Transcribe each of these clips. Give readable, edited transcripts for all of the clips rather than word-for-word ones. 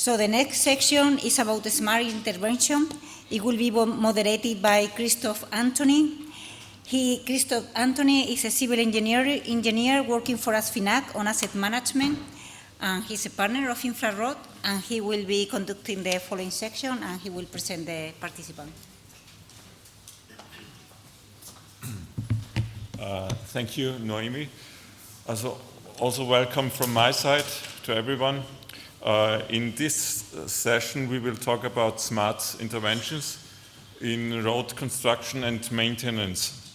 So the next section is about the smart intervention. It will be moderated by Christoph Antony. Christoph Antony is a civil engineer working for ASFINAG on asset management. And he's a partner of InfraROB, and he will be conducting the following section, and he will present the participants. Thank you, Noemi. Also welcome from my side to everyone. In this session, we will talk about smart interventions in road construction and maintenance.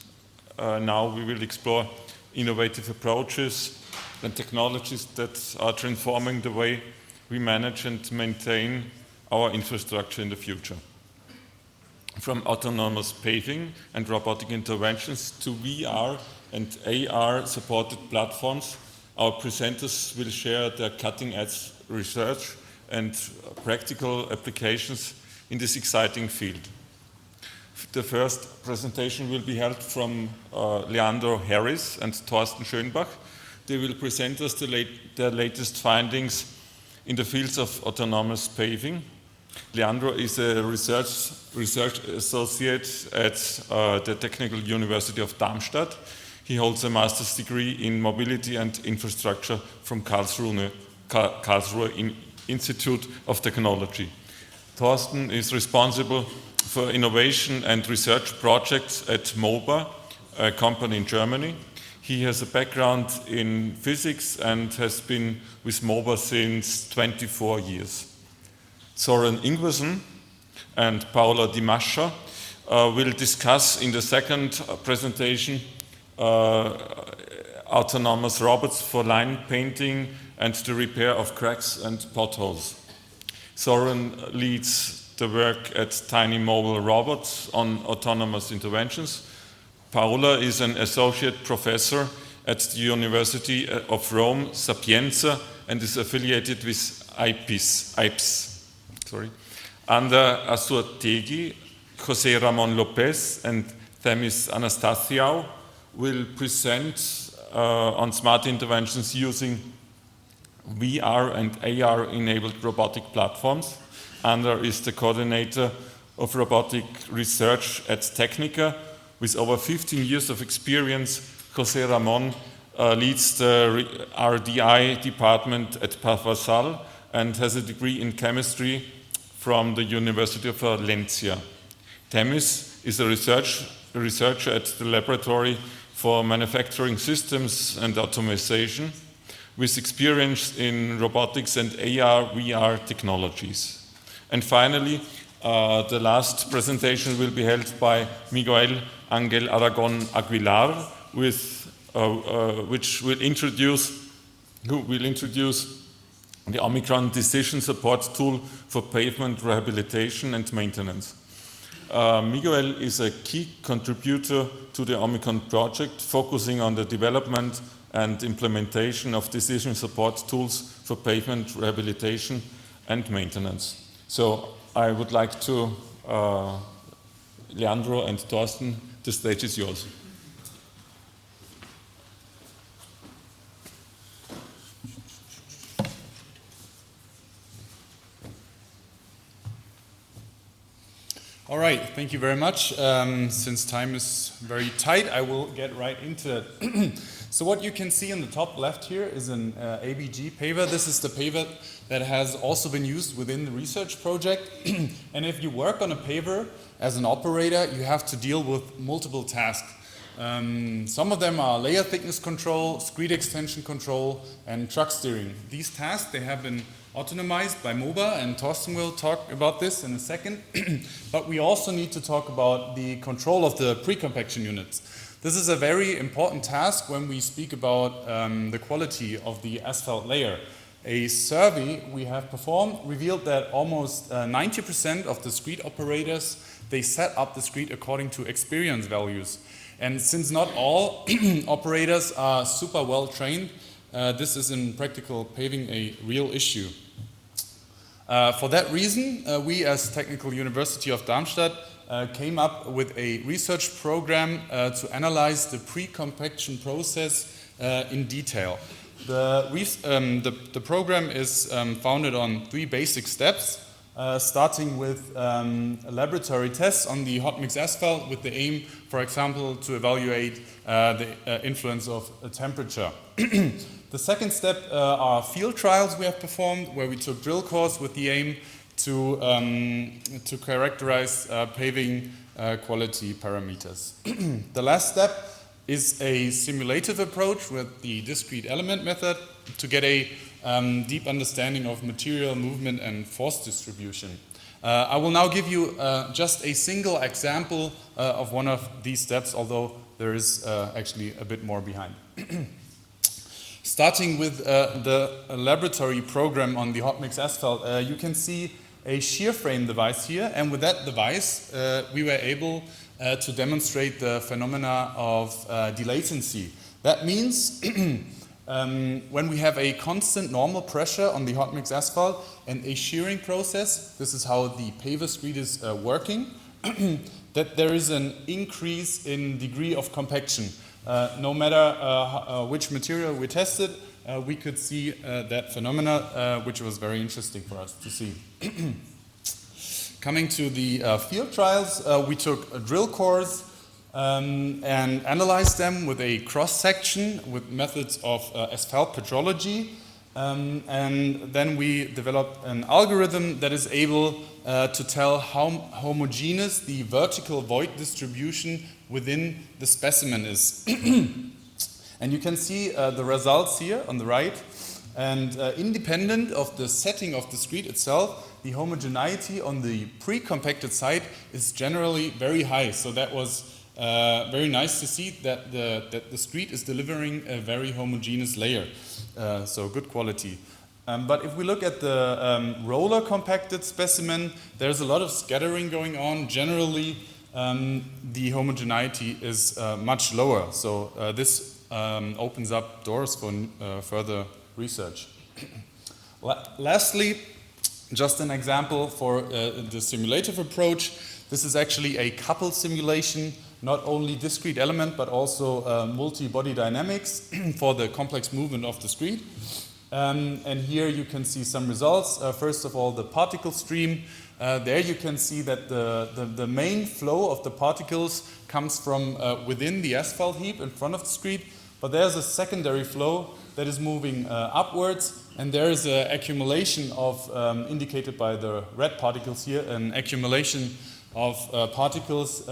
Now we will explore innovative approaches and technologies that are transforming the way we manage and maintain our infrastructure in the future. From autonomous paving and robotic interventions to VR and AR supported platforms, our presenters will share their cutting-edge research and practical applications in this exciting field. The first presentation will be held from Leandro Harris and Thorsten Schönbach. They will present us their latest findings in the fields of autonomous paving. Leandro is a research associate at the Technical University of Darmstadt. He holds a master's degree in mobility and infrastructure from Karlsruhe Institute of Technology. Thorsten is responsible for innovation and research projects at MOBA, a company in Germany. He has a background in physics and has been with MOBA since 24 years. Søren Ingwersen and Paula Di Mascia will discuss in the second presentation autonomous robots for line painting and the repair of cracks and potholes. Søren leads the work at Tiny Mobile Robots on autonomous interventions. Paula is an associate professor at the University of Rome Sapienza and is affiliated with Eiffage. Under Azurtegui, José Ramón López and Themis Anastasiou will present on smart interventions using VR and AR-enabled robotic platforms. Ander is the coordinator of robotic research at Tekniker. With over 15 years of experience, José Ramón leads the RDI department at Pavasal and has a degree in chemistry from the University of Valencia. Themis is a researcher at the Laboratory for Manufacturing Systems and Automation with experience in robotics and AR/VR technologies. And finally, the last presentation will be held by Miguel Ángel Aragón Aguilar, who will introduce the OMICRON decision support tool for pavement rehabilitation and maintenance. Miguel is a key contributor to the OMICRON project, focusing on the development and implementation of decision support tools for pavement rehabilitation and maintenance. So I would like to, Leandro and Thorsten, the stage is yours. All right, thank you very much. Since time is very tight, I will get right into it. So what you can see in the top left here is an ABG paver. This is the paver that has also been used within the research project. And if you work on a paver as an operator, you have to deal with multiple tasks. Some of them are layer thickness control, screed extension control, and truck steering. These tasks, they have been autonomized by MOBA, and Thorsten will talk about this in a second. But we also need to talk about the control of the pre-compaction units. This is a very important task when we speak about the quality of the asphalt layer. A survey we have performed revealed that almost 90% of the screed operators, they set up the screed according to experience values. And since not all operators are super well trained, this is in practical paving a real issue. For that reason, we as Technical University of Darmstadt came up with a research program to analyze the pre-compaction process in detail. The program is founded on 3 basic steps, starting with laboratory tests on the hot mix asphalt with the aim, for example, to evaluate the influence of temperature. The second step are field trials we have performed, where we took drill cores with the aim to characterize paving quality parameters. The last step is a simulative approach with the discrete element method to get a deep understanding of material movement and force distribution. I will now give you just a single example of one of these steps, although there is actually a bit more behind. Starting with the laboratory program on the hot mix asphalt, you can see a shear frame device here, and with that device we were able to demonstrate the phenomena of delatency. That means when we have a constant normal pressure on the hot mix asphalt and a shearing process, this is how the paver screed is working, that there is an increase in degree of compaction. No matter which material we tested, we could see that phenomena, which was very interesting for us to see. Coming to the field trials, we took drill cores and analyzed them with a cross-section with methods of asphalt petrology. And then we developed an algorithm that is able to tell how homogeneous the vertical void distribution within the specimen is. And you can see the results here on the right. And independent of the setting of the screed itself, the homogeneity on the pre-compacted side is generally very high. So that was very nice to see that the screed is delivering a very homogeneous layer. So good quality. But if we look at the roller compacted specimen, there's a lot of scattering going on. Generally, the homogeneity is much lower. So this opens up doors for further research. Lastly, just an example for the simulative approach. This is actually a coupled simulation, not only discrete element, but also multi-body dynamics for the complex movement of the screed. And here you can see some results. First of all, the particle stream. There you can see that the main flow of the particles comes from within the asphalt heap in front of the screed, but there's a secondary flow that is moving upwards, and there is an accumulation of, indicated by the red particles here, an accumulation of particles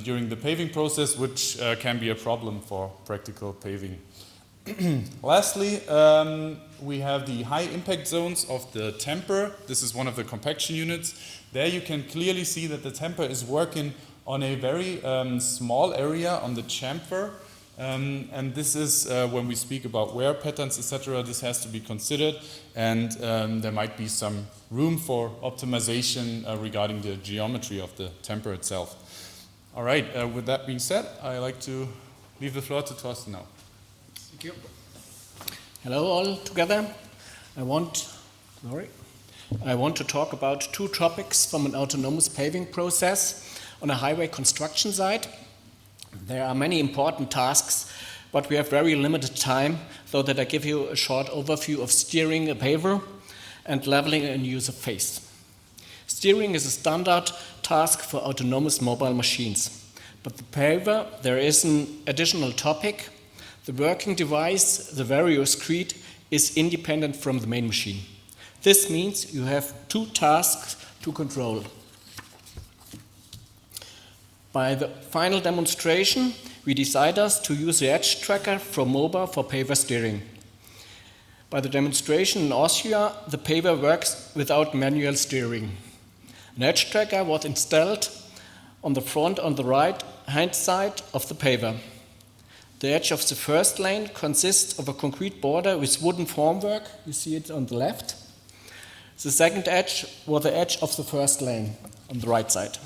during the paving process, which can be a problem for practical paving. Lastly, we have the high impact zones of the temper. This is one of the compaction units. There you can clearly see that the temper is working on a very small area on the chamfer. And this is when we speak about wear patterns, etc. This has to be considered, and there might be some room for optimization regarding the geometry of the temper itself. All right, with that being said, I'd like to leave the floor to Thorsten now. Thank you. Hello all together. I want to talk about 2 topics from an autonomous paving process on a highway construction site. There are many important tasks, but we have very limited time, so that I give you a short overview of steering a paver and leveling a user face. Steering is a standard task for autonomous mobile machines. But the paver, there is an additional topic. The working device, the vario screed, is independent from the main machine. This means you have 2 tasks to control. By the final demonstration, we decided to use the edge tracker from MOBA for paver steering. By the demonstration in Austria, the paver works without manual steering. An edge tracker was installed on the front on the right-hand side of the paver. The edge of the first lane consists of a concrete border with wooden formwork. You see it on the left. The second edge was the edge of the first lane on the right side.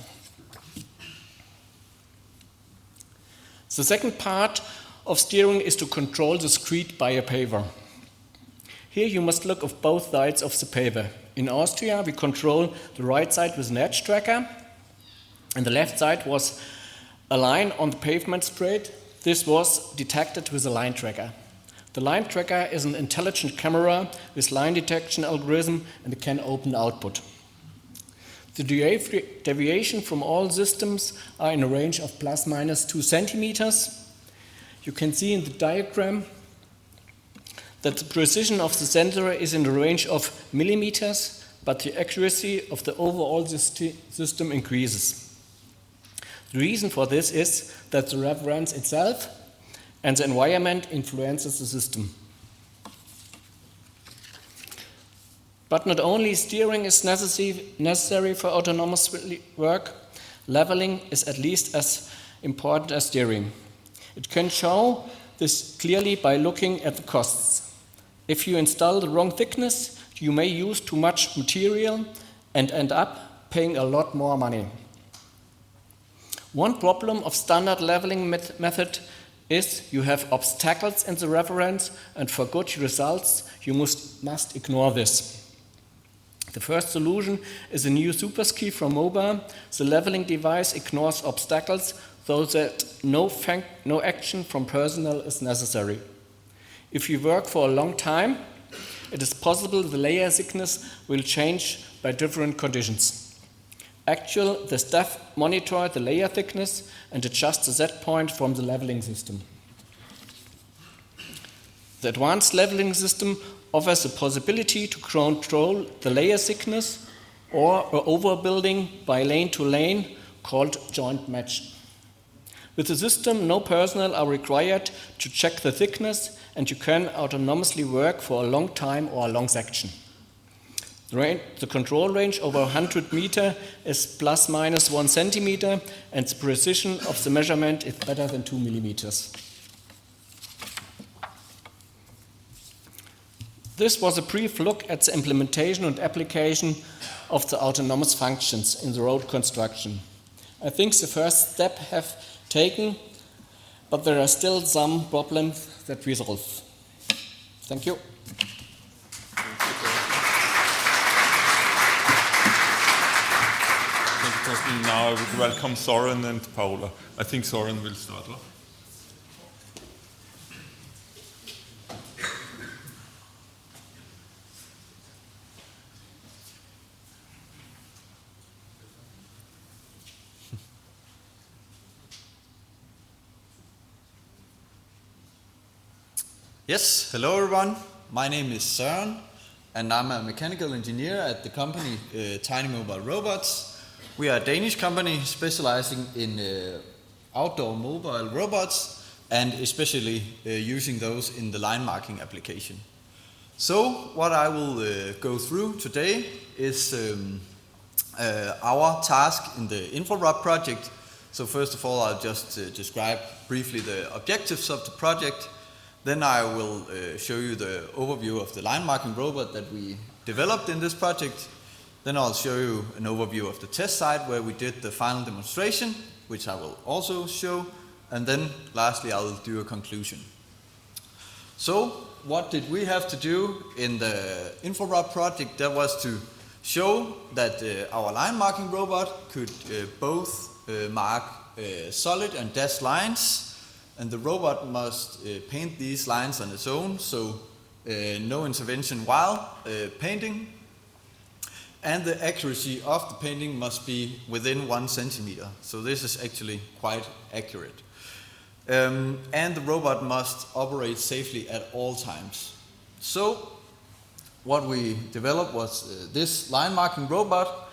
The second part of steering is to control the screed by a paver. Here you must look at both sides of the paver. In Austria, we control the right side with an edge tracker, and the left side was a line on the pavement straight. This was detected with a line tracker. The line tracker is an intelligent camera with line detection algorithm and it can open output. The deviation from all systems are in a range of plus minus 2 centimeters. You can see in the diagram that the precision of the sensor is in the range of millimeters, but the accuracy of the overall system increases. The reason for this is that the reference itself and the environment influences the system. But not only steering is necessary for autonomous work, leveling is at least as important as steering. It can show this clearly by looking at the costs. If you install the wrong thickness, you may use too much material and end up paying a lot more money. One problem of standard leveling method is you have obstacles in the reference, and for good results you must ignore this. The first solution is a new superski from MOBA. The leveling device ignores obstacles so that no action from personnel is necessary. If you work for a long time, it is possible the layer thickness will change by different conditions. The staff monitor the layer thickness and adjust the set point from the leveling system. The advanced leveling system offers the possibility to control the layer thickness or overbuilding by lane to lane called joint match. With the system, no personnel are required to check the thickness and you can autonomously work for a long time or a long section. The control range over 100 meters is plus minus 1 centimeter and the precision of the measurement is better than 2 millimeters. This was a brief look at the implementation and application of the autonomous functions in the road construction. I think the first step have taken, but there are still some problems that we solve. Thank you. Thank you, Thorsten. Now I would welcome Soren and Paula. I think Soren will start off. Yes, hello everyone. My name is Søren and I'm a mechanical engineer at the company Tiny Mobile Robots. We are a Danish company specializing in outdoor mobile robots and especially using those in the line marking application. So what I will go through today is our task in the InfraROB project. So first of all I'll just describe briefly the objectives of the project. Then I will show you the overview of the line marking robot that we developed in this project. Then I'll show you an overview of the test site where we did the final demonstration, which I will also show. And then lastly I'll do a conclusion. So what did we have to do in the InfraROB project? That was to show that our line marking robot could both mark solid and dashed lines. And the robot must paint these lines on its own, so no intervention while painting. And the accuracy of the painting must be within 1 centimeter. So this is actually quite accurate. And the robot must operate safely at all times. So what we developed was this line marking robot.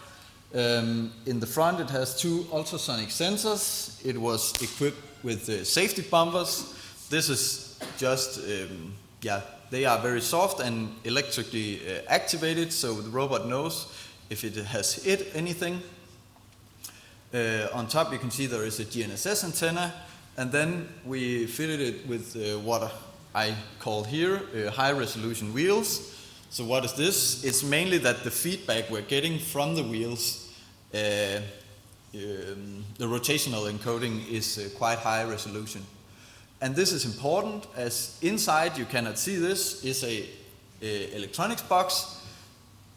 In the front it has 2 ultrasonic sensors. It was equipped with safety bumpers. This is just, they are very soft and electrically activated, so the robot knows if it has hit anything. On top you can see there is a GNSS antenna, and then we fitted it with what I call here high resolution wheels. So what is this? It's mainly that the feedback we're getting from the wheels, the rotational encoding is quite high resolution. And this is important as inside, you cannot see this, is a electronics box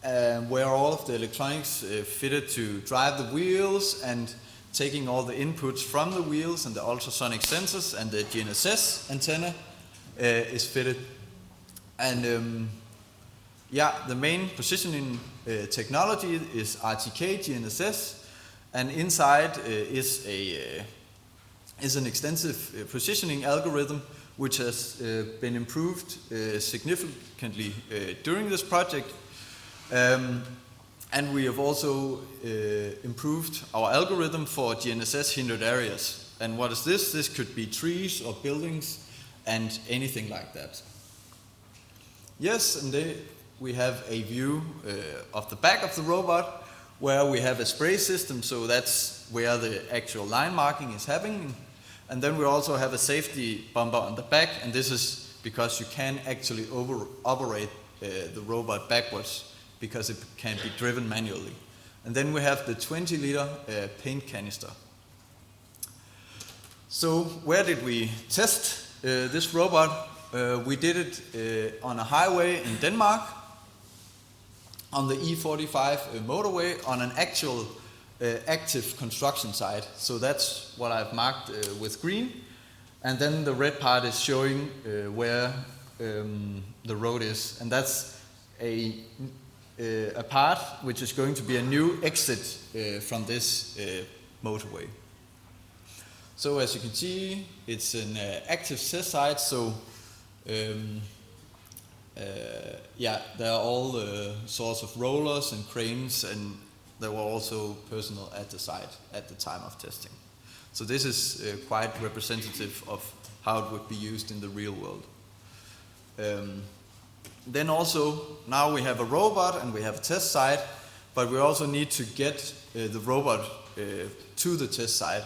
where all of the electronics fitted to drive the wheels and taking all the inputs from the wheels and the ultrasonic sensors and the GNSS antenna is fitted And yeah, the main positioning technology is RTK GNSS, and inside is an extensive positioning algorithm which has been improved significantly during this project. And we have also improved our algorithm for GNSS hindered areas. And what is this? This could be trees or buildings and anything like that. Yes, and we have a view of the back of the robot where we have a spray system, so that's where the actual line marking is happening. And then we also have a safety bumper on the back, and this is because you can actually operate the robot backwards because it can be driven manually. And then we have the 20-liter paint canister. So where did we test this robot? We did it on a highway in Denmark, on the E45 motorway, on an actual active construction site. So that's what I've marked with green. And then the red part is showing where the road is. And that's a part which is going to be a new exit from this motorway. So as you can see, it's an active test site. So yeah, there are all sorts of rollers and cranes, and there were also personnel at the site at the time of testing. So this is quite representative of how it would be used in the real world. Then also, now we have a robot and we have a test site, but we also need to get the robot to the test site.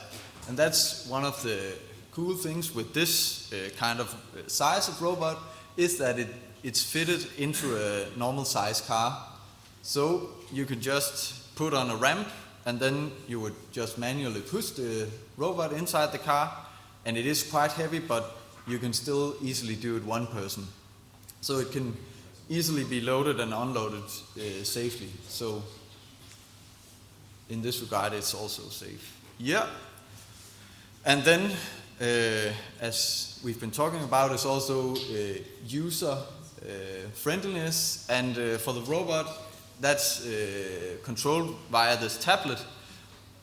And that's one of the cool things with this kind of size of robot, is that it's fitted into a normal size car. So you could just put on a ramp, and then you would just manually push the robot inside the car. And it is quite heavy, but you can still easily do it one person. So it can easily be loaded and unloaded safely. So in this regard, it's also safe. Yeah. And then, as we've been talking about, is also user friendliness. And for the robot, that's controlled via this tablet.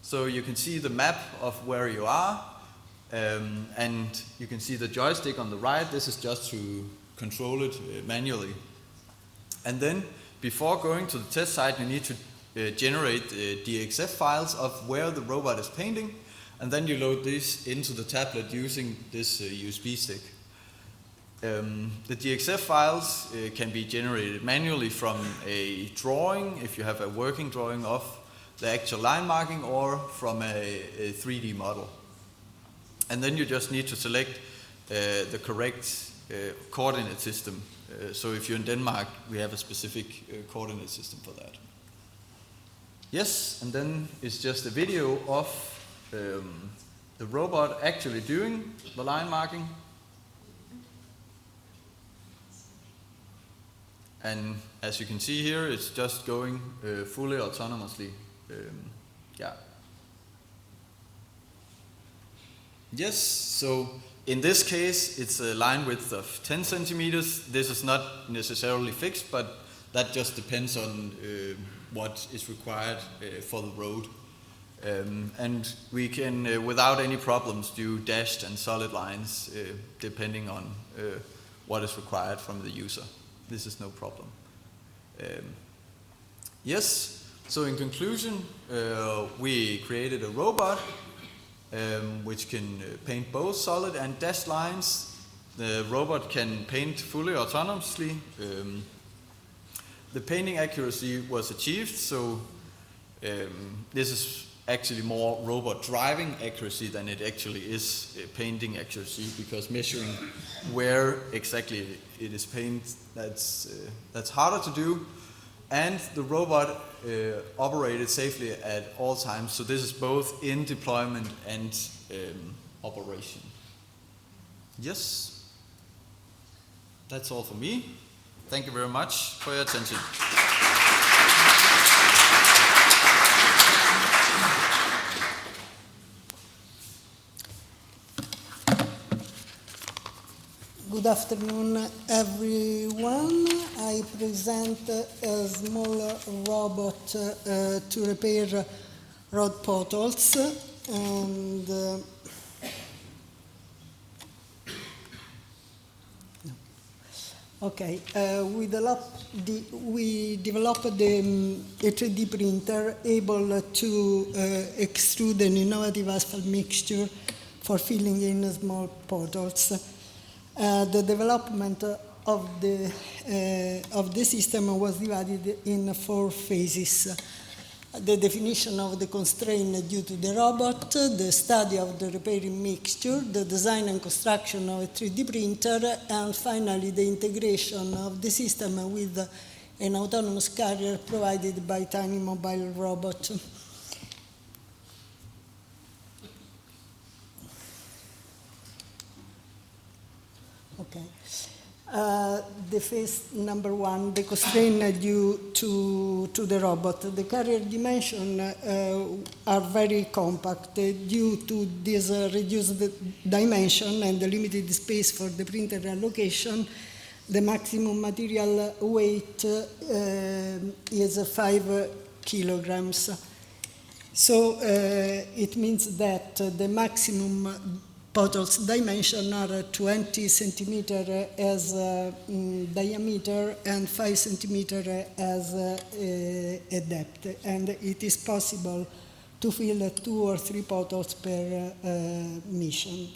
So you can see the map of where you are, and you can see the joystick on the right. This is just to control it manually. And then, before going to the test site, you need to generate DXF files of where the robot is painting, and then you load this into the tablet using this USB stick. The DXF files can be generated manually from a drawing, if you have a working drawing of the actual line marking, or from a 3D model. And then you just need to select the correct coordinate system. So if you're in Denmark, we have a specific coordinate system for that. Yes, and then it's just a video of the robot actually doing the line marking. And as you can see here, it's just going fully autonomously. Yeah. Yes, so in this case, it's a line width of 10 centimeters. This is not necessarily fixed, but that just depends on what is required for the road. And we can, without any problems, do dashed and solid lines depending on what is required from the user. This is no problem. Yes, so in conclusion, we created a robot which can paint both solid and dashed lines. The robot can paint fully autonomously. The painting accuracy was achieved, so this is actually more robot driving accuracy than it actually is painting accuracy, because measuring where exactly it is painted, that's harder to do. And the robot operated safely at all times, so this is both in deployment and operation. Yes, that's all for me. Thank you very much for your attention. Good afternoon, everyone. I present a small robot to repair road potholes. And okay, we developed a 3D printer able to extrude an innovative asphalt mixture for filling in small potholes. The development of the system was divided in 4 phases. The definition of the constraint due to the robot, the study of the repairing mixture, the design and construction of a 3D printer, and finally the integration of the system with an autonomous carrier provided by tiny mobile robot. Okay. The phase number 1, the constraint due to the robot. The carrier dimensions are very compact due to this reduced dimension and the limited space for the printer allocation. The maximum material weight is 5 kilograms. So it means that the maximum potholes dimension are 20 centimeter as diameter and 5 centimeter as a depth, and it is possible to fill 2 or 3 potholes per mission.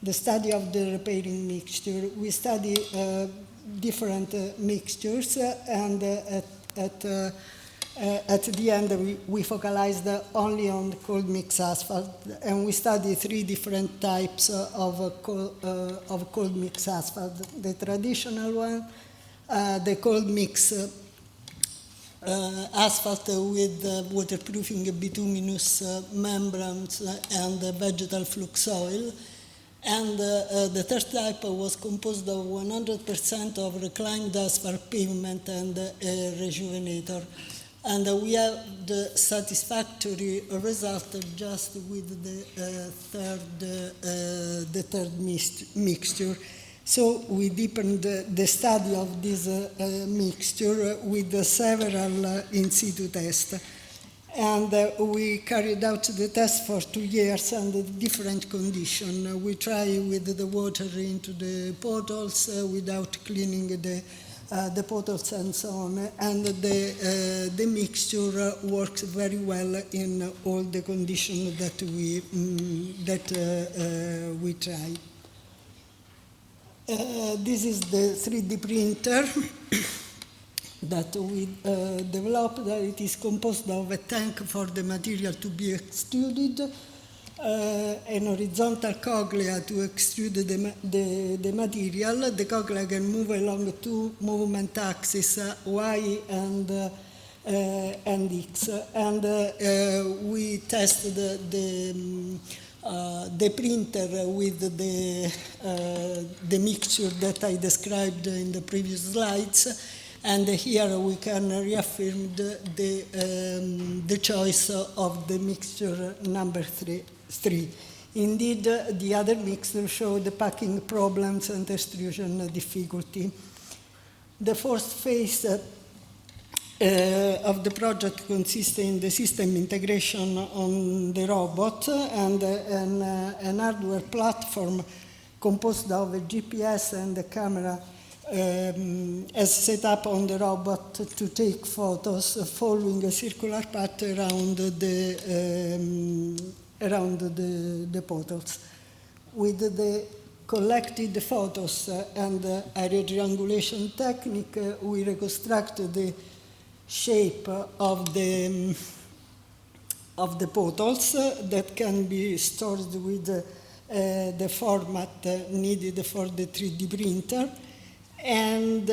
The study of the repairing mixture. We study different mixtures, and at the end, we focalized only on cold mix asphalt, and we studied 3 different types of cold mix asphalt. The traditional one, the cold mix asphalt with waterproofing bituminous membranes and vegetal flux oil. And the third type was composed of 100% of reclaimed asphalt pavement and a rejuvenator. And we have the satisfactory result just with the third mixture. So we deepened the study of this mixture with several in situ tests. And we carried out the test for 2 years under different conditions. We try with the water into the potholes without cleaning the potholes and so on, and the mixture works very well in all the conditions that we try. This is the 3D printer that we developed. It is composed of a tank for the material to be extruded, an horizontal coglia to extrude the material. The coglia can move along 2 movement axes, Y and X. And we tested the printer with the mixture that I described in the previous slides. And here we can reaffirm the choice of the mixture number 3. Indeed, the other mixture showed the packing problems and extrusion difficulty. The first phase of the project consists in the system integration on the robot and an hardware platform composed of a GPS and a camera as set up on the robot to take photos following a circular path around the potholes. With the collected photos and area triangulation technique, we reconstructed the shape of the potholes that can be stored with the format needed for the 3D printer. And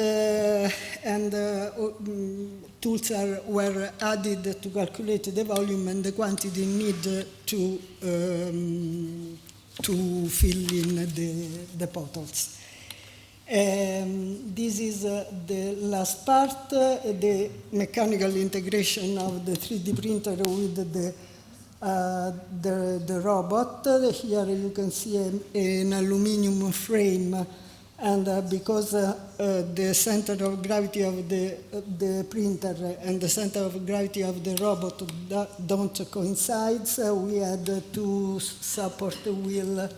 tools were added to calculate the volume and the quantity needed to fill in the potholes. This is the last part, the mechanical integration of the 3D printer with the robot. Here you can see an aluminum frame And because the center of gravity of the printer and the center of gravity of the robot don't coincide, so we had to support the wheel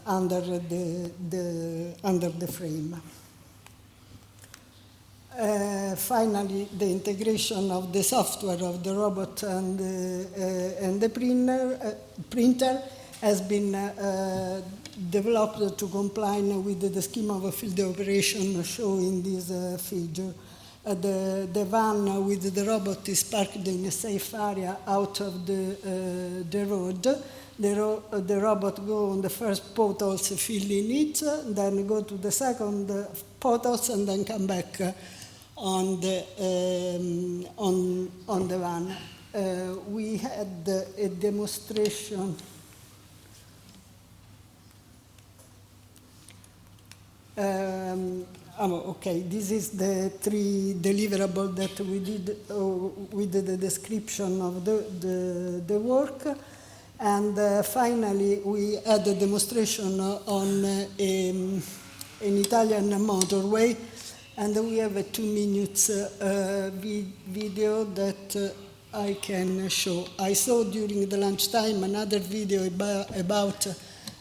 under the frame. Finally, the integration of the software of the robot and the printer has been developed to comply with the scheme of a field operation shown in this figure. The van with the robot is parked in a safe area out of the road. The robot goes on the first potholes, filling it, then go to the second potholes, and then come back on the van. We had a demonstration. Okay, this is the 3 deliverables that we did with the description of the work. And finally, we had a demonstration on an Italian motorway, and we have a 2 minutes video that I can show. I saw during the lunchtime another video about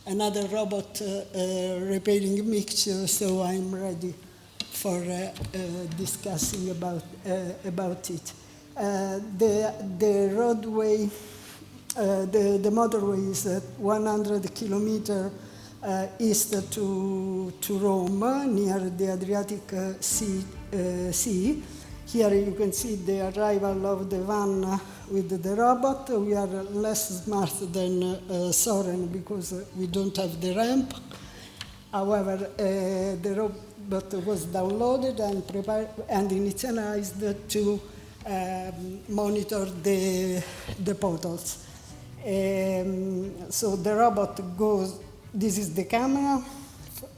another robot repairing mixture, so I'm ready for discussing about it. The roadway, the motorway is 100 kilometers east to Rome, near the Adriatic Sea. Here you can see the arrival of the van with the robot. We are less smart than Soren because we don't have the ramp. However, the robot was downloaded and prepared and initialized to monitor the potholes. So the robot goes, this is the camera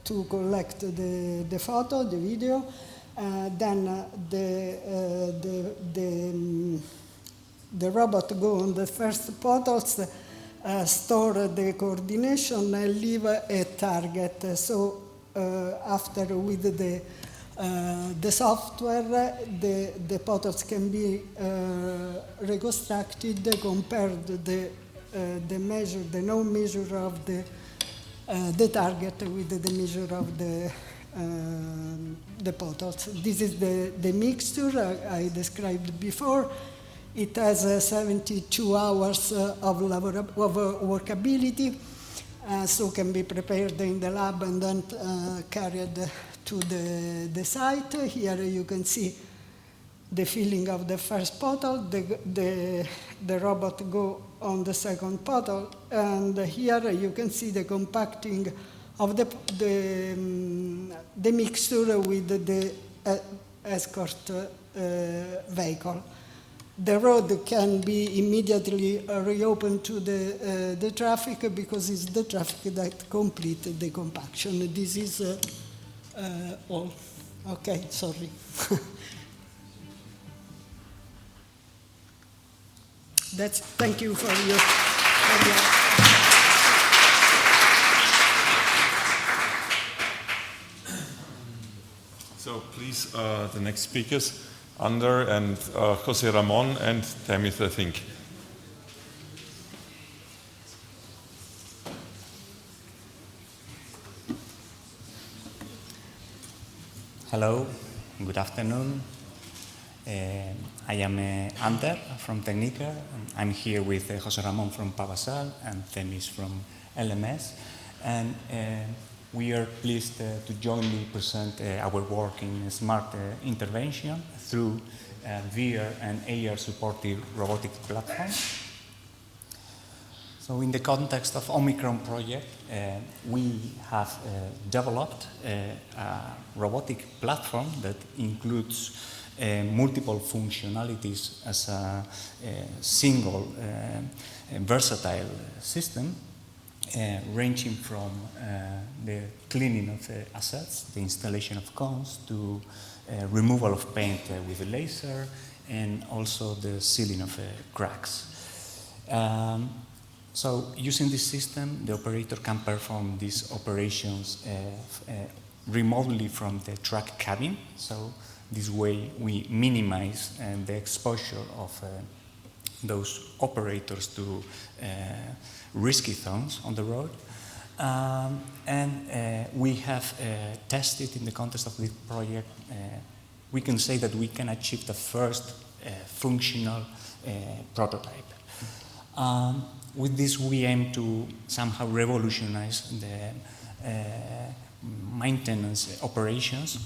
to collect the photo, the video. Then the robot goes on the first potholes, store the coordination, and leave a target. So after with the software, the potholes can be reconstructed, compared the measure, the known measure of the target with the measure of the potholes. This is the mixture I described before. It has 72 hours of workability, so can be prepared in the lab and then carried to the site. Here you can see the filling of the first pothole. The robot go on the second pothole, and here you can see the compacting of the mixture with the escort vehicle. The road can be immediately reopened to the traffic because it's the traffic that completes the compaction. This is all. Okay, sorry. Thank you for your. So please, the next speakers, Ander and José Ramón and Tamith, I think. Hello, good afternoon. I am Ander from Tekniker. I'm here with José Ramón from Pavasal and Tamith from LMS. And we are pleased to jointly present our work in smart intervention through VR and AR supported robotic platform. So in the context of OMICRON project, we have developed a robotic platform that includes multiple functionalities as a single versatile system, ranging from the cleaning of assets, the installation of cones, to removal of paint with a laser, and also the sealing of cracks. So using this system, the operator can perform these operations remotely from the truck cabin. So this way we minimize the exposure of those operators to risky zones on the road. We have tested in the context of this project, we can say that we can achieve the first functional prototype. With this, we aim to somehow revolutionize the maintenance operations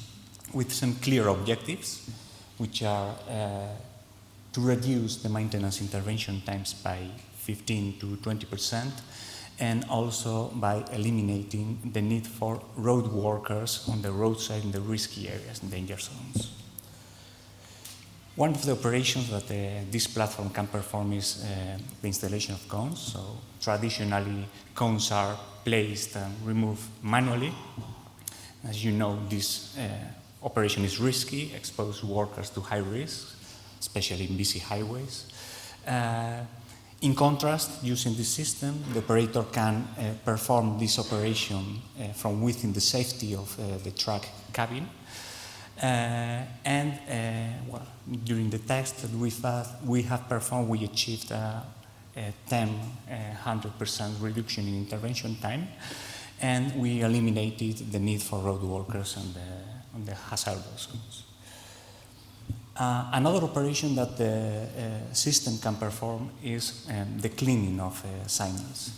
with some clear objectives, which are to reduce the maintenance intervention times by 15 to 20%, and also by eliminating the need for road workers on the roadside in the risky areas and danger zones. One of the operations that this platform can perform is the installation of cones. So traditionally, cones are placed and removed manually. As you know, this operation is risky, exposes workers to high risk, especially in busy highways. In contrast, using this system, the operator can perform this operation from within the safety of the truck cabin. Well, during the test that we have performed, we achieved a 100% reduction in intervention time, and we eliminated the need for road workers on the hazardous zones. Another operation that the system can perform is the cleaning of signals.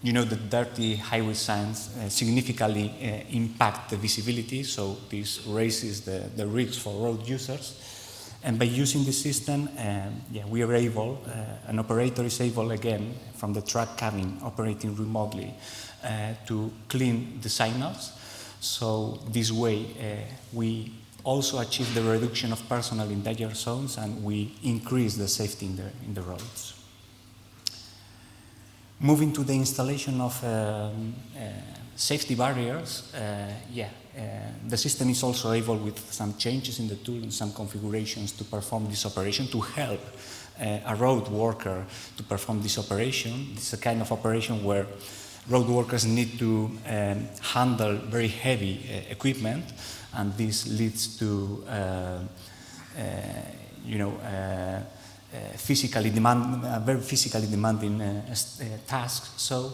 You know that dirty highway signs significantly impact the visibility, so this raises the risk for road users. And by using this system, we are able, an operator is able again from the truck cabin operating remotely to clean the signals. So this way we also achieve the reduction of personnel in danger zones, and we increase the safety in the roads. Moving to the installation of safety barriers, the system is also able, with some changes in the tool and some configurations, to perform this operation, to help a road worker to perform this operation. This is a kind of operation where road workers need to handle very heavy equipment, and this leads to very physically demanding tasks. So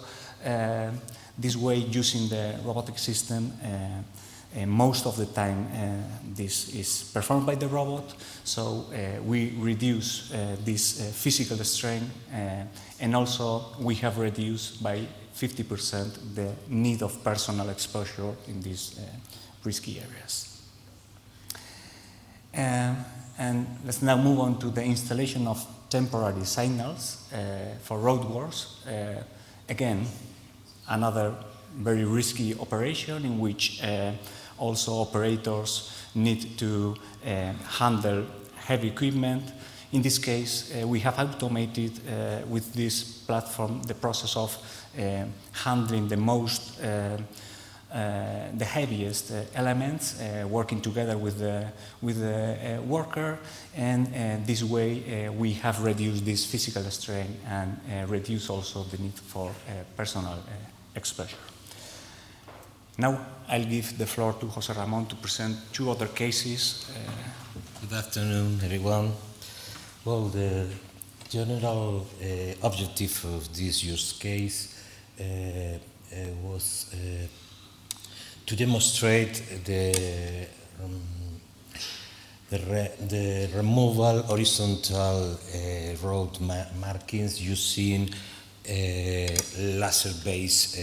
this way, using the robotic system, most of the time this is performed by the robot. So we reduce this physical strain, and also we have reduced by 50% the need of personal exposure in these risky areas. And let's now move on to the installation of temporary signals for roadworks. Again, another very risky operation in which also operators need to handle heavy equipment. In this case, we have automated with this platform the process of handling the most the heaviest elements, working together with the worker, and this way we have reduced this physical strain and reduced also the need for personal exposure. Now I'll give the floor to José Ramón to present two other cases. Good afternoon, everyone. Well, the general objective of this use case was to demonstrate the removal horizontal road markings using laser-based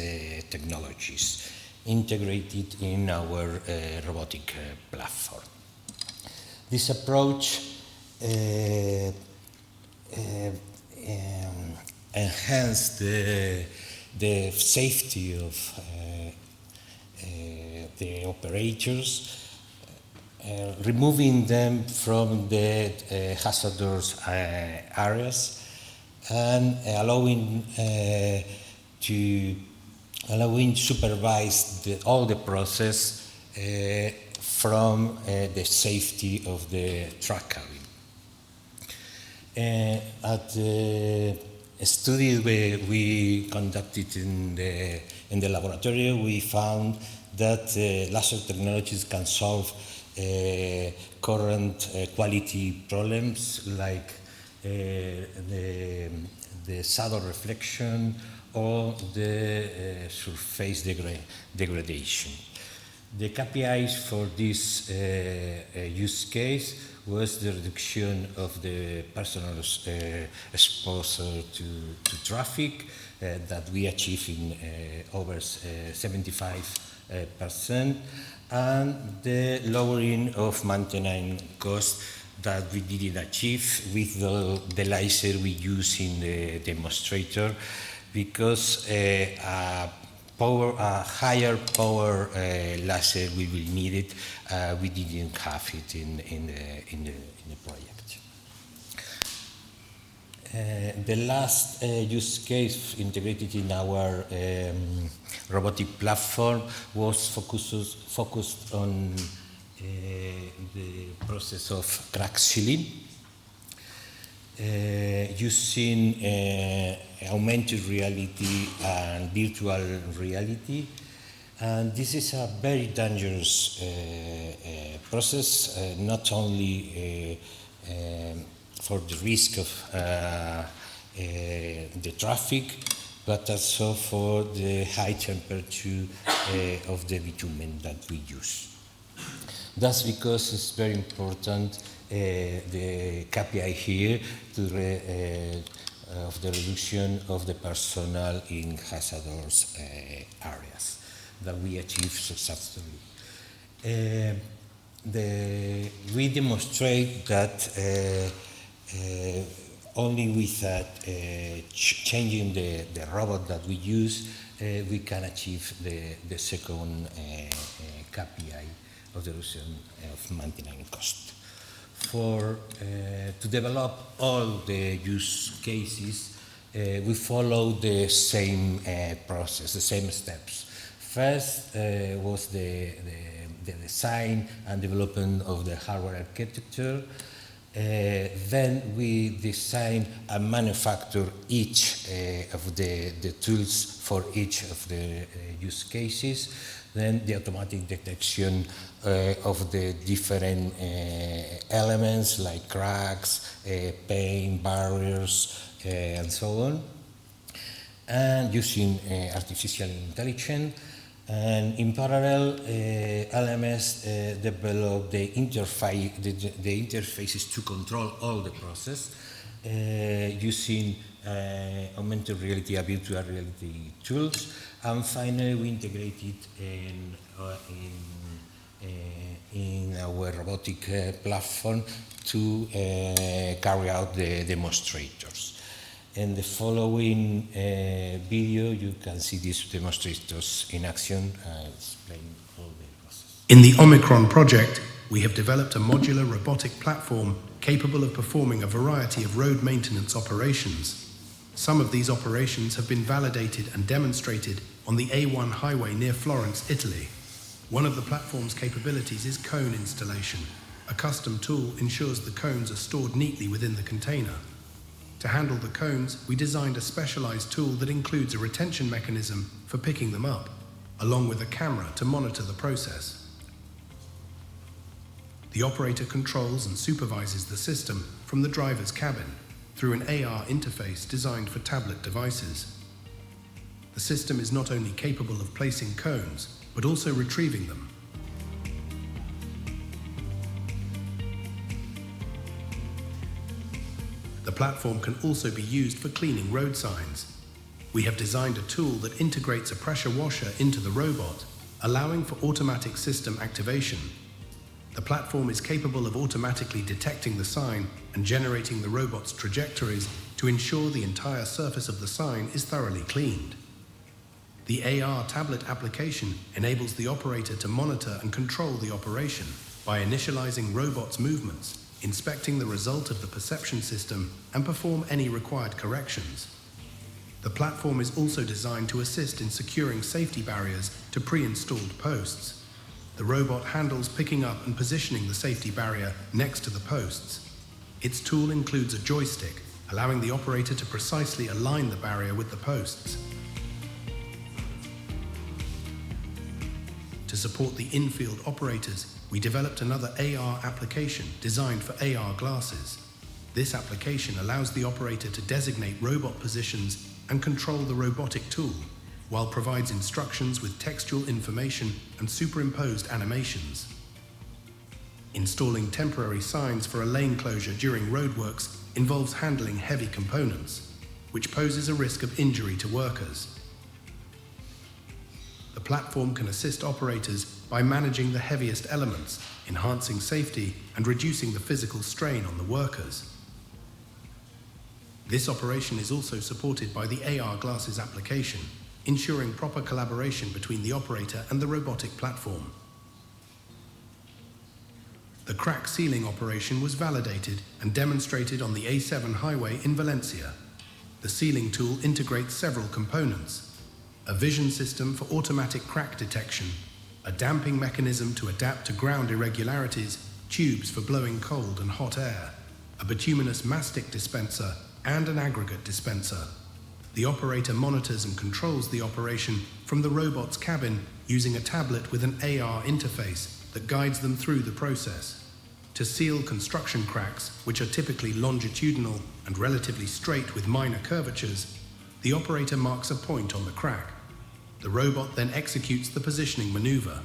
technologies integrated in our robotic platform. This approach enhanced the safety of the operators, removing them from the hazardous areas, and allowing supervise all the process from the safety of the truck cabin. At the study we conducted in the laboratory, we found that laser technologies can solve current quality problems like the shadow reflection or the surface degradation. The KPIs for this use case was the reduction of the personal exposure to traffic that we achieved in over 75%, and the lowering of maintenance costs that we didn't achieve with the laser we use in the demonstrator, because a higher power laser we will need it. We didn't have it in the project. The last use case integrated in our robotic platform was focused on the process of crack sealing. Using augmented reality and virtual reality, and this is a very dangerous process, not only for the risk of the traffic, but also for the high temperature of the bitumen that we use. That's because it's very important the KPI here of the reduction of the personnel in hazardous areas that we achieve successfully. We demonstrate that only with changing the robot that we use, we can achieve the second KPI of the reduction of maintenance cost. To develop all the use cases, we follow the same process, the same steps. First was the design and development of the hardware architecture. Then we design and manufacture each of the tools for each of the use cases. Then the automatic detection of the different elements like cracks, paint, barriers, and so on. And using artificial intelligence. And in parallel, LMS developed the interfaces to control all the process using augmented reality and virtual reality tools. And finally, we integrated in our robotic platform to carry out the demonstrators. In the following video, you can see these demonstrators in action and explain all the process. In the OMICRON project, we have developed a modular robotic platform capable of performing a variety of road maintenance operations. Some of these operations have been validated and demonstrated on the A1 highway near Florence, Italy. One of the platform's capabilities is cone installation. A custom tool ensures the cones are stored neatly within the container. To handle the cones, we designed a specialized tool that includes a retention mechanism for picking them up, along with a camera to monitor the process. The operator controls and supervises the system from the driver's cabin through an AR interface designed for tablet devices. The system is not only capable of placing cones, but also retrieving them. The platform can also be used for cleaning road signs. We have designed a tool that integrates a pressure washer into the robot, allowing for automatic system activation. The platform is capable of automatically detecting the sign and generating the robot's trajectories to ensure the entire surface of the sign is thoroughly cleaned. The AR tablet application enables the operator to monitor and control the operation by initializing robot's movements, inspecting the result of the perception system, and perform any required corrections. The platform is also designed to assist in securing safety barriers to pre-installed posts. The robot handles picking up and positioning the safety barrier next to the posts. Its tool includes a joystick, allowing the operator to precisely align the barrier with the posts. To support the in-field operators, we developed another AR application designed for AR glasses. This application allows the operator to designate robot positions and control the robotic tool, while provides instructions with textual information and superimposed animations. Installing temporary signs for a lane closure during roadworks involves handling heavy components, which poses a risk of injury to workers. The platform can assist operators by managing the heaviest elements, enhancing safety and reducing the physical strain on the workers. This operation is also supported by the AR glasses application, ensuring proper collaboration between the operator and the robotic platform. The crack sealing operation was validated and demonstrated on the A7 highway in Valencia. The sealing tool integrates several components: a vision system for automatic crack detection, a damping mechanism to adapt to ground irregularities, tubes for blowing cold and hot air, a bituminous mastic dispenser, and an aggregate dispenser. The operator monitors and controls the operation from the robot's cabin using a tablet with an AR interface that guides them through the process. To seal construction cracks, which are typically longitudinal and relatively straight with minor curvatures, the operator marks a point on the crack. The robot then executes the positioning maneuver.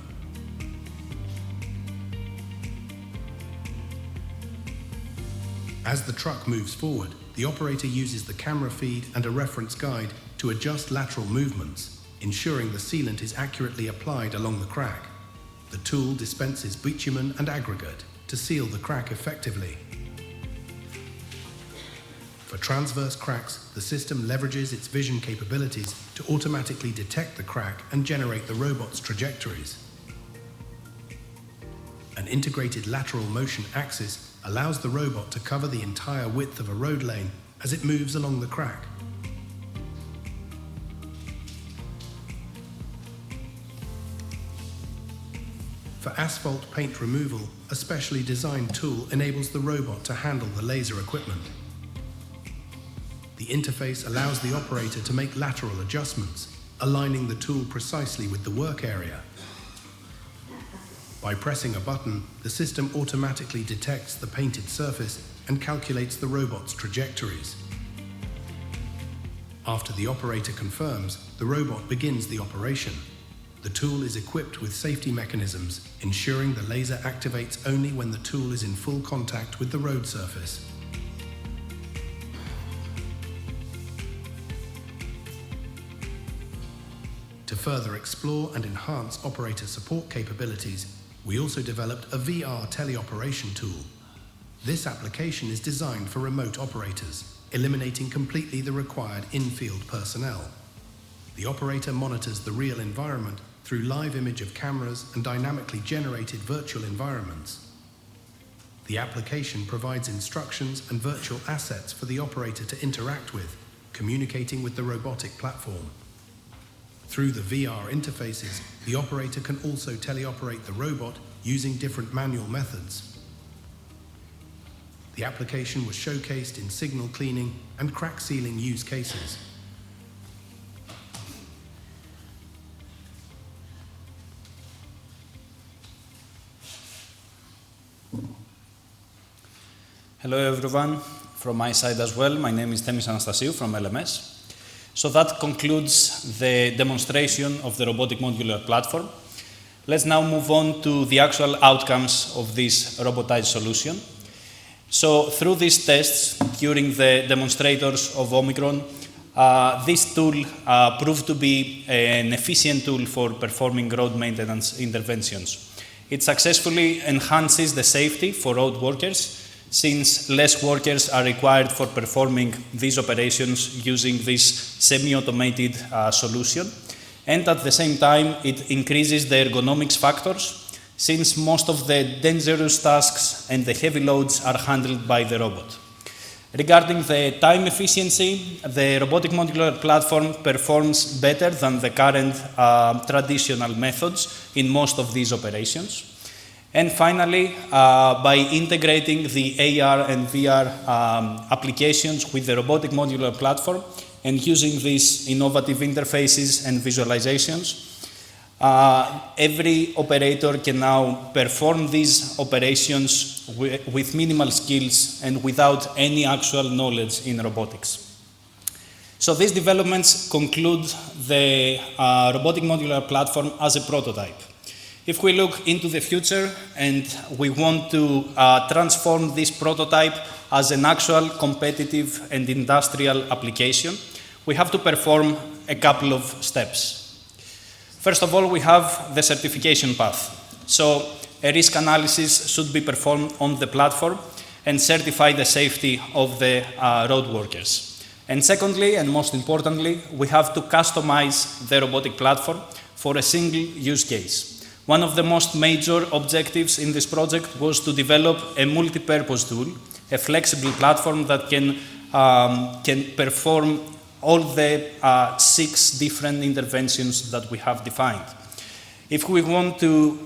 As the truck moves forward, the operator uses the camera feed and a reference guide to adjust lateral movements, ensuring the sealant is accurately applied along the crack. The tool dispenses bitumen and aggregate to seal the crack effectively. For transverse cracks, the system leverages its vision capabilities to automatically detect the crack and generate the robot's trajectories. An integrated lateral motion axis allows the robot to cover the entire width of a road lane as it moves along the crack. For asphalt paint removal, a specially designed tool enables the robot to handle the laser equipment. The interface allows the operator to make lateral adjustments, aligning the tool precisely with the work area. By pressing a button, the system automatically detects the painted surface and calculates the robot's trajectories. After the operator confirms, the robot begins the operation. The tool is equipped with safety mechanisms, ensuring the laser activates only when the tool is in full contact with the road surface. To further explore and enhance operator support capabilities, we also developed a VR teleoperation tool. This application is designed for remote operators, eliminating completely the required in-field personnel. The operator monitors the real environment through live image of cameras and dynamically generated virtual environments. The application provides instructions and virtual assets for the operator to interact with, communicating with the robotic platform. Through the VR interfaces, the operator can also teleoperate the robot using different manual methods. The application was showcased in signal cleaning and crack sealing use cases. Hello everyone, from my side as well. My name is Anastasiou from LMS. So that concludes the demonstration of the robotic modular platform. Let's now move on to the actual outcomes of this robotized solution. So through these tests, during the demonstrators of OMICRON, this tool proved to be an efficient tool for performing road maintenance interventions. It successfully enhances the safety for road workers, since less workers are required for performing these operations using this semi-automated solution. And at the same time, it increases the ergonomics factors, since most of the dangerous tasks and the heavy loads are handled by the robot. Regarding the time efficiency, the robotic modular platform performs better than the current traditional methods in most of these operations. And finally, by integrating the AR and VR applications with the robotic modular platform and using these innovative interfaces and visualizations, every operator can now perform these operations with minimal skills and without any actual knowledge in robotics. So these developments conclude the robotic modular platform as a prototype. If we look into the future and we want to transform this prototype as an actual competitive and industrial application, we have to perform a couple of steps. First of all, we have the certification path. So a risk analysis should be performed on the platform and certify the safety of the road workers. And secondly, and most importantly, we have to customize the robotic platform for a single use case. One of the most major objectives in this project was to develop a multi-purpose tool, a flexible platform that can perform all the 6 different interventions that we have defined. If we want to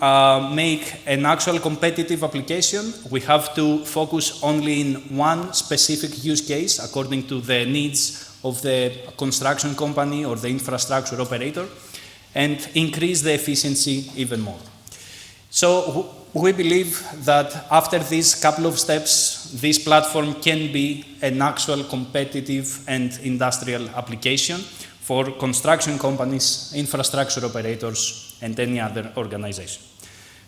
make an actual competitive application, we have to focus only in one specific use case according to the needs of the construction company or the infrastructure operator, and increase the efficiency even more. So we believe that after these couple of steps, this platform can be an actual competitive and industrial application for construction companies, infrastructure operators, and any other organization.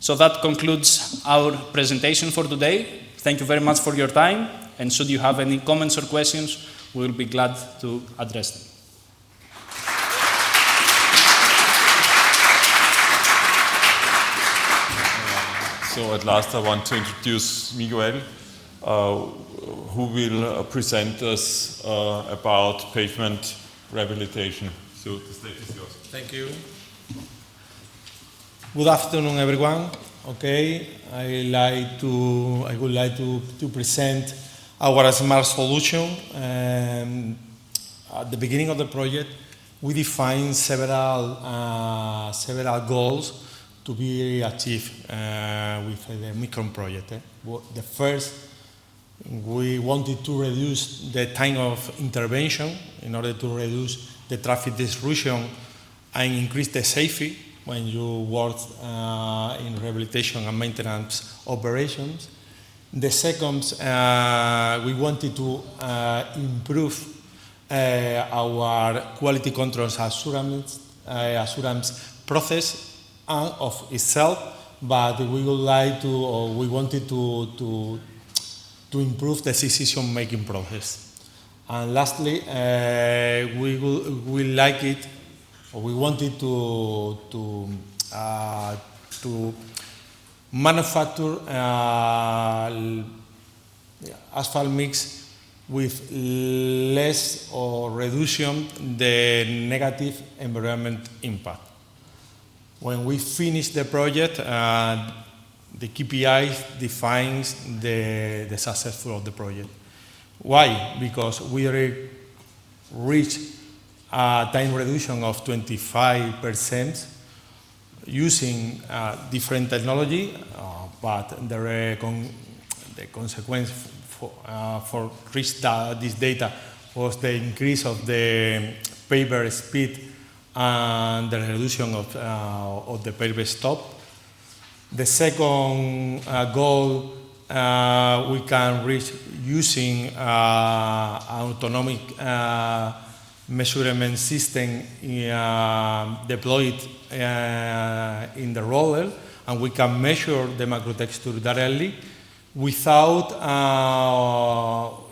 So that concludes our presentation for today. Thank you very much for your time, and should you have any comments or questions, we will be glad to address them. So at last I want to introduce Miguel, who will present us about pavement rehabilitation. So the stage is yours. Thank you. Good afternoon, everyone. Okay, I would like to present our smart solution. At the beginning of the project, we defined several goals to be achieved with the OMICRON project. The first, we wanted to reduce the time of intervention in order to reduce the traffic disruption and increase the safety when you work in rehabilitation and maintenance operations. The second, we wanted to improve our quality control assurance process of itself, but we would like to, or we wanted to improve the decision-making process. And lastly, we like it, or we wanted to manufacture asphalt mix with less or reduction the negative environment impact. When we finish the project, the KPI defines the success of the project. Why? Because we already reached a time reduction of 25% using different technology, but the consequence for reach this data was the increase of the paper speed and the reduction of the paper stop. The second goal we can reach using autonomic measurement system deployed in the roller, and we can measure the macrotexture directly without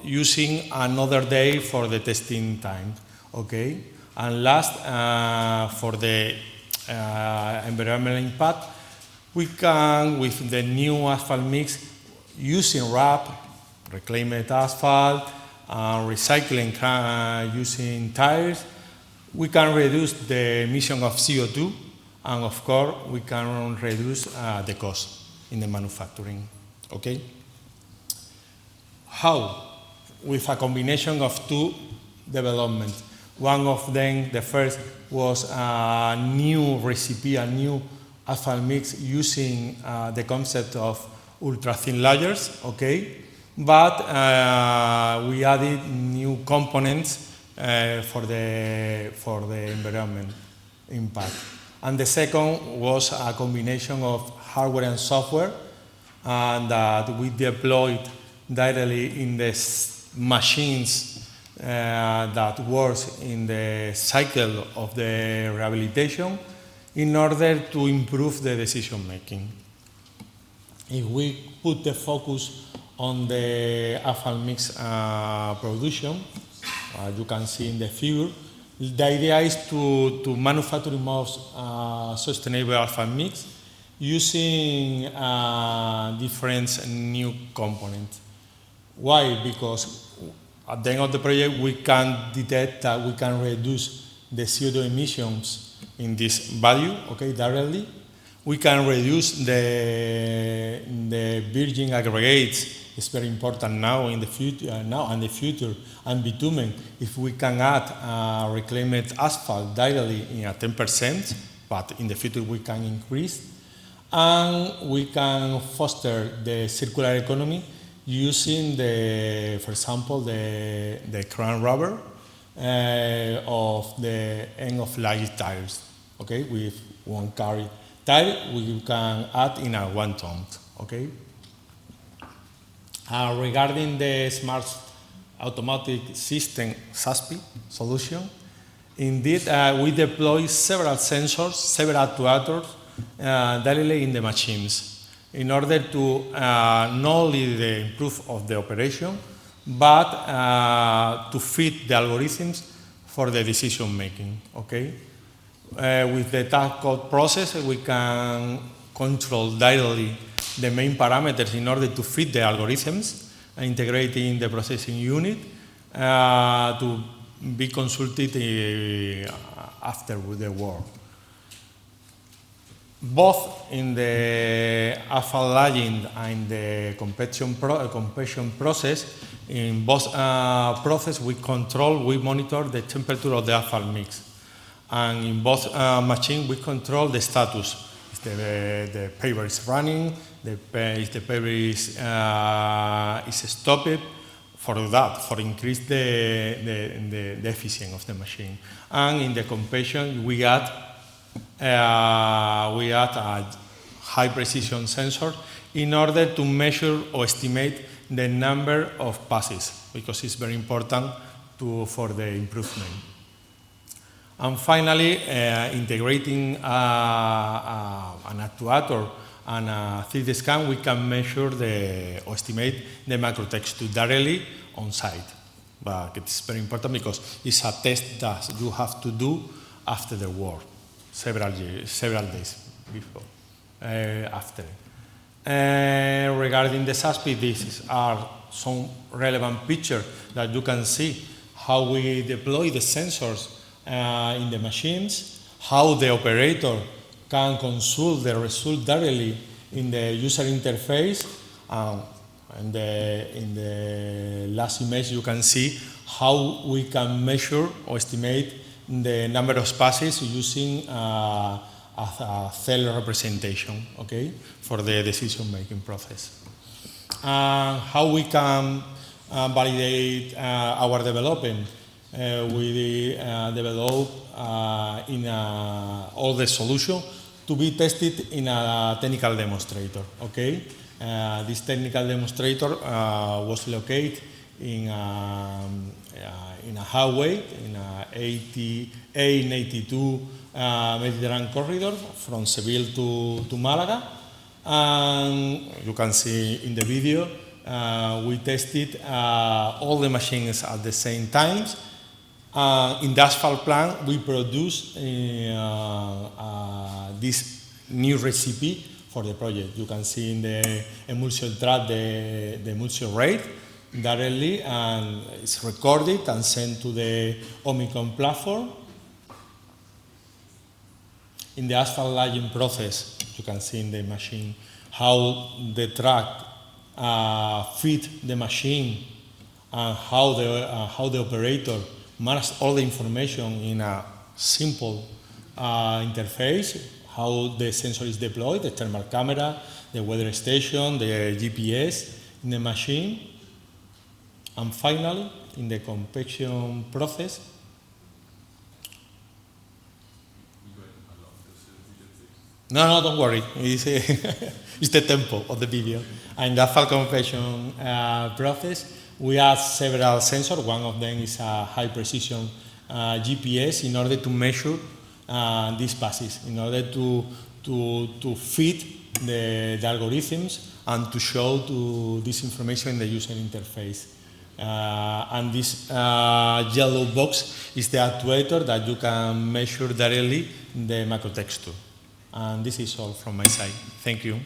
using another day for the testing time. Okay. And last, for the environmental impact, we can, with the new asphalt mix, using RAP, reclaimed asphalt, recycling using tires, we can reduce the emission of CO2, and of course, we can reduce the cost in the manufacturing. Okay? How? With a combination of 2 developments. One of them, the first, was a new recipe, a new asphalt mix using the concept of ultra thin layers, okay? But we added new components for the environment impact. And the second was a combination of hardware and software that we deployed directly in the machines that works in the cycle of the rehabilitation in order to improve the decision making. If we put the focus on the asphalt mix production, you can see in the figure, the idea is to manufacture most sustainable asphalt mix using different new components. Why? Because at the end of the project, we can detect that we can reduce the CO2 emissions in this value, okay, directly. We can reduce the virgin aggregates. It's very important now in the future, and bitumen. If we can add reclaimed asphalt directly in a 10%, but in the future we can increase, and we can foster the circular economy using for example, the crown rubber of the end-of-life tires. Okay, with one carry tire, we can add in a 1 ton. Okay. Regarding the smart automatic system SASPI solution, indeed we deploy several sensors, several actuators directly in the machines in order to not only the improve of the operation, but to fit the algorithms for the decision making. Okay, with the task code process, we can control directly the main parameters in order to fit the algorithms, integrating the processing unit to be consulted after the work. Both in the asphalt laying and the compaction process, in both processes we monitor the temperature of the asphalt mix. And in both machines we control the status. If the paver is running, if the paver is stopped, for increase the efficiency of the machine. And in the compaction we add a high precision sensor in order to measure or estimate the number of passes, because it's very important for the improvement. And finally, integrating an actuator and a 3D scan, we can measure or estimate the macro texture directly on site. But it's very important because it's a test that you have to do after the work, several days before, after. Regarding the SASPI, these are some relevant pictures that you can see how we deploy the sensors in the machines, how the operator can consult the result directly in the user interface. And in the last image, you can see how we can measure or estimate the number of passes using a cell representation, okay, for the decision-making process. How we can validate our development. We develop all the solution to be tested in a technical demonstrator. Okay, this technical demonstrator was located in a highway in a A82 Mediterranean corridor from Seville to Malaga, and you can see in the video we tested all the machines at the same time. In the asphalt plant, we produced this new recipe for the project. You can see in the emulsion track the emulsion rate directly, and it's recorded and sent to the OMICRON platform. In the asphalt laying process, you can see in the machine how the track fit the machine and how the operator manage all the information in a simple interface, how the sensor is deployed, the thermal camera, the weather station, the GPS in the machine. And finally, in the compaction process, no, don't worry. It's, it's the tempo of the video. And the full compaction process, we have several sensors. One of them is a high precision GPS in order to measure these passes, in order to fit the algorithms and to show this information in the user interface. And this yellow box is the actuator that you can measure directly the macro texture. And this is all from my side. Thank you.